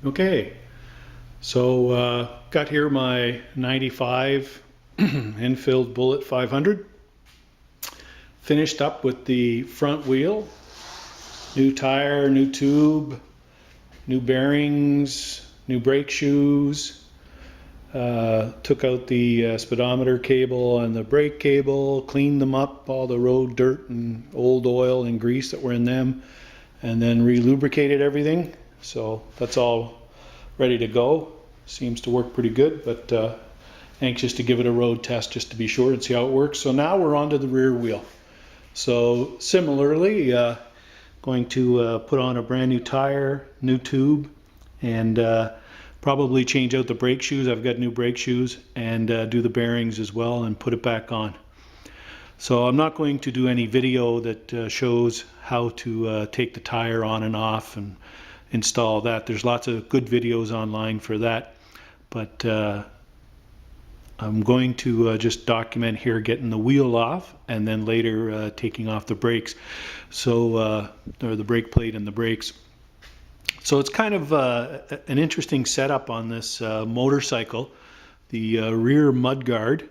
Okay, so got here my 95 Enfield Bullet 500. Finished up with the front wheel, new tire, new tube, new bearings, new brake shoes. Took out the speedometer cable and the brake cable, cleaned them up, all the road dirt and old oil and grease that were in them, and then re-lubricated everything. So that's all ready to go. Seems to work pretty good, but anxious to give it a road test just to be sure and see how it works. So now we're onto the rear wheel. So similarly, going to put on a brand new tire, new tube, and probably change out the brake shoes. I've got new brake shoes, and do the bearings as well and put it back on. So I'm not going to do any video that shows how to take the tire on and off and install that. There's lots of good videos online for that, but I'm going to just document here getting the wheel off and then later taking off the brakes, so or the brake plate and the brakes. So it's kind of an interesting setup on this motorcycle. The rear mudguard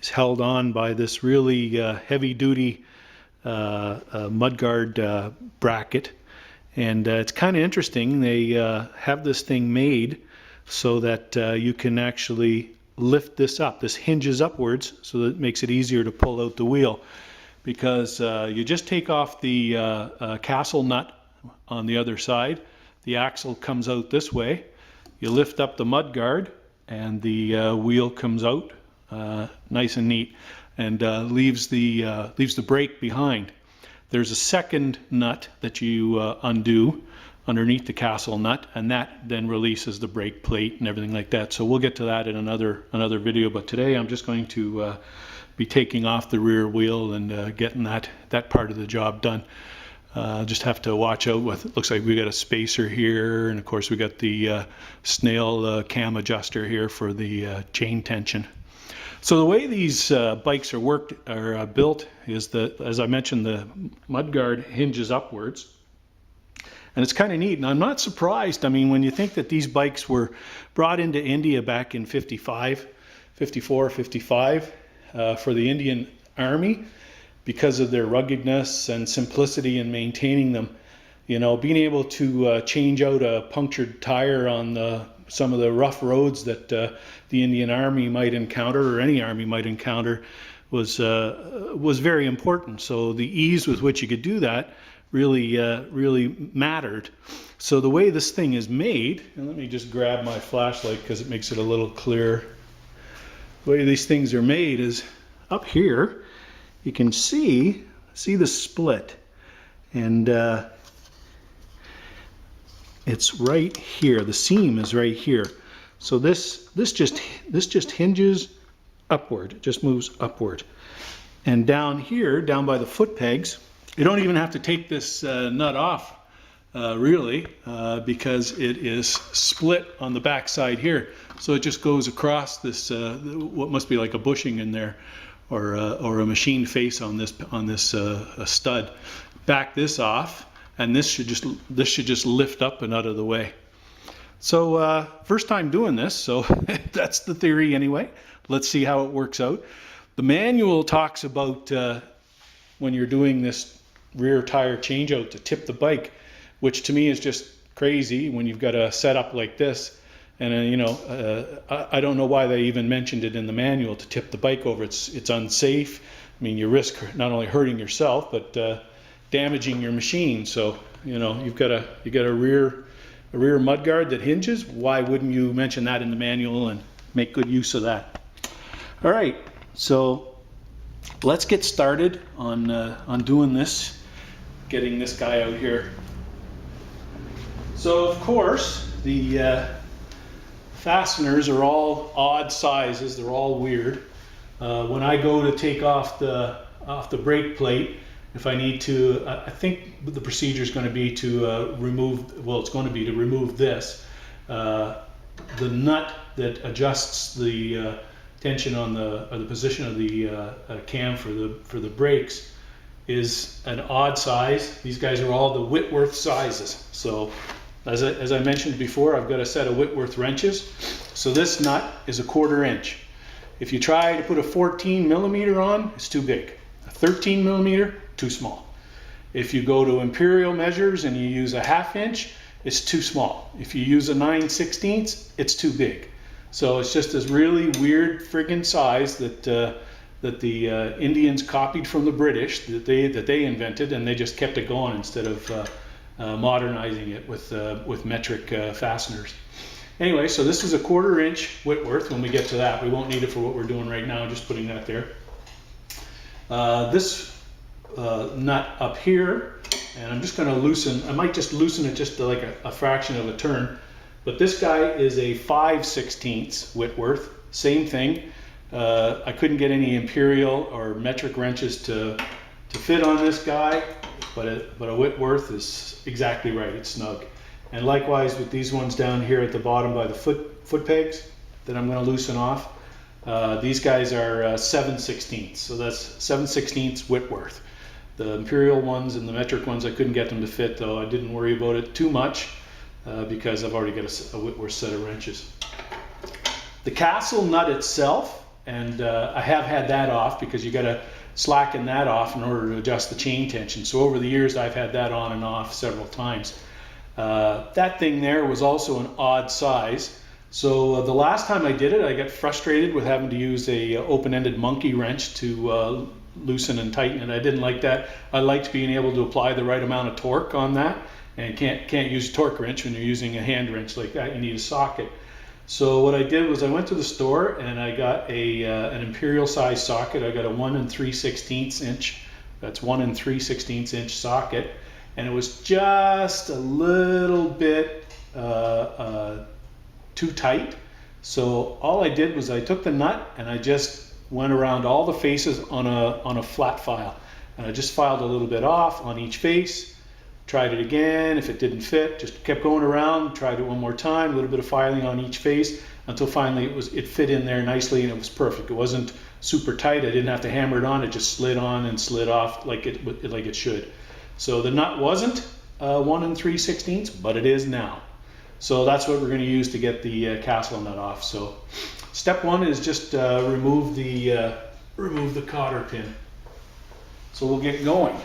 is held on by this really heavy-duty mudguard bracket. And it's kind of interesting. They have this thing made so that you can actually lift this up. This hinges upwards, so that it makes it easier to pull out the wheel. Because you just take off the castle nut on the other side. The axle comes out this way. You lift up the mudguard, and the wheel comes out nice and neat, and leaves the brake behind. There's a second nut that you undo underneath the castle nut, and that then releases the brake plate and everything like that. So we'll get to that in another video, but today I'm just going to be taking off the rear wheel and getting that part of the job done. Just have to watch out with, it looks like we got a spacer here, and of course we got the snail cam adjuster here for the chain tension. So the way these bikes are built is that, as I mentioned, the mudguard hinges upwards, and it's kind of neat. And I'm not surprised. I mean, when you think that these bikes were brought into India back in 54, 55 for the Indian Army, because of their ruggedness and simplicity in maintaining them. You know, being able to change out a punctured tire on some of the rough roads that the Indian Army might encounter, or any army might encounter, was very important. So the ease with which you could do that really mattered. So the way this thing is made, and let me just grab my flashlight because it makes it a little clearer. The way these things are made is up here. You can see the split, and it's right here. The seam is right here. So this just hinges upward. It just moves upward. And down here, down by the foot pegs, you don't even have to take this nut off, really, because it is split on the back side here. So it just goes across this what must be like a bushing in there, or a machine face on this stud. Back this off, and this should just lift up and out of the way. So first time doing this, so that's the theory anyway. Let's see how it works out. The manual talks about when you're doing this rear tire changeout to tip the bike, which to me is just crazy when you've got a setup like this. And you know, I don't know why they even mentioned it in the manual to tip the bike over. It's unsafe. I mean, you risk not only hurting yourself but damaging your machine. So you know, you got a rear mudguard that hinges. Why wouldn't you mention that in the manual and make good use of that? All right, so let's get started on doing this, getting this guy out here. So of course the fasteners are all odd sizes. They're all weird. When I go to take off the brake plate, if I need to, I think the procedure is going to be to remove. Well, it's going to be to remove this. The nut that adjusts the tension on the position of the cam for the brakes is an odd size. These guys are all the Whitworth sizes. So As I mentioned before, I've got a set of Whitworth wrenches. So this nut is a 1/4 inch. If you try to put a 14 millimeter on, it's too big. A 13 millimeter, too small. If you go to imperial measures and you use a 1/2 inch, it's too small. If you use a 9/16, it's too big. So it's just this really weird friggin' size that the Indians copied from the British that they invented, and they just kept it going instead of modernizing it with metric fasteners. Anyway, so this is a 1/4 inch Whitworth. When we get to that, we won't need it for what we're doing right now, just putting that there. This nut up here, and I'm just going to loosen, I might just loosen it just to like a fraction of a turn, but this guy is a 5/16 Whitworth, same thing. I couldn't get any imperial or metric wrenches to fit on this guy, but a Whitworth is exactly right, it's snug. And likewise with these ones down here at the bottom by the foot pegs that I'm going to loosen off, these guys are 7/16, so that's 7/16 Whitworth. The imperial ones and the metric ones, I couldn't get them to fit, though I didn't worry about it too much because I've already got a Whitworth set of wrenches. The castle nut itself, and I have had that off because you got to slacken that off in order to adjust the chain tension. So over the years I've had that on and off several times. That thing there was also an odd size. So the last time I did it, I got frustrated with having to use a open-ended monkey wrench to loosen and tighten it. I didn't like that. I liked being able to apply the right amount of torque on that, and can't use a torque wrench when you're using a hand wrench like that. You need a socket. So what I did was I went to the store and I got an imperial size socket. I got a 1 3/16 inch. That's 1 3/16 inch socket, and it was just a little bit too tight. So all I did was I took the nut and I just went around all the faces on a flat file, and I just filed a little bit off on each face, tried it again. If it didn't fit, just kept going around, tried it one more time, a little bit of filing on each face until finally it fit in there nicely and it was perfect. It wasn't super tight. I didn't have to hammer it on. It just slid on and slid off like it should. So the nut wasn't 1 3/16, but it is now. So that's what we're going to use to get the castle nut off. So step one is just remove the cotter pin. So we'll get going.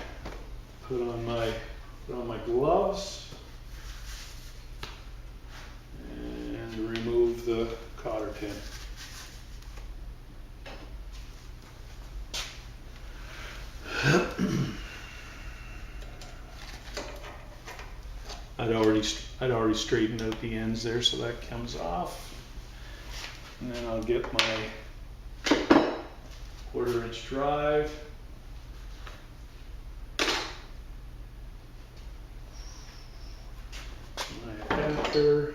Put on my gloves and remove the cotter pin. I'd already straightened out the ends there, so that comes off. And then I'll get my 1/4 inch drive. My adapter.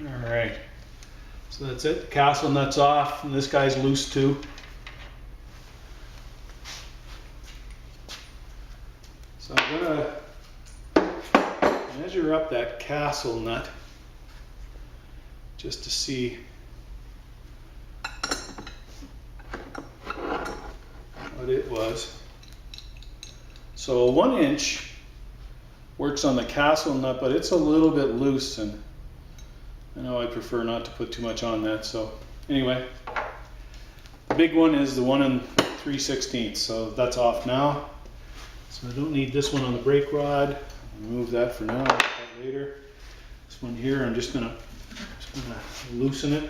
All right, so that's it. The castle nut's off, and this guy's loose too. So I'm gonna measure up that castle nut just to see what it was. So 1 inch works on the castle nut, but it's a little bit loose, and I know I prefer not to put too much on that. So anyway, the big one is the 1 3/16, so that's off now. So I don't need this one on the brake rod. I'll remove that for now, I'll put that later. This one here, I'm just gonna loosen it.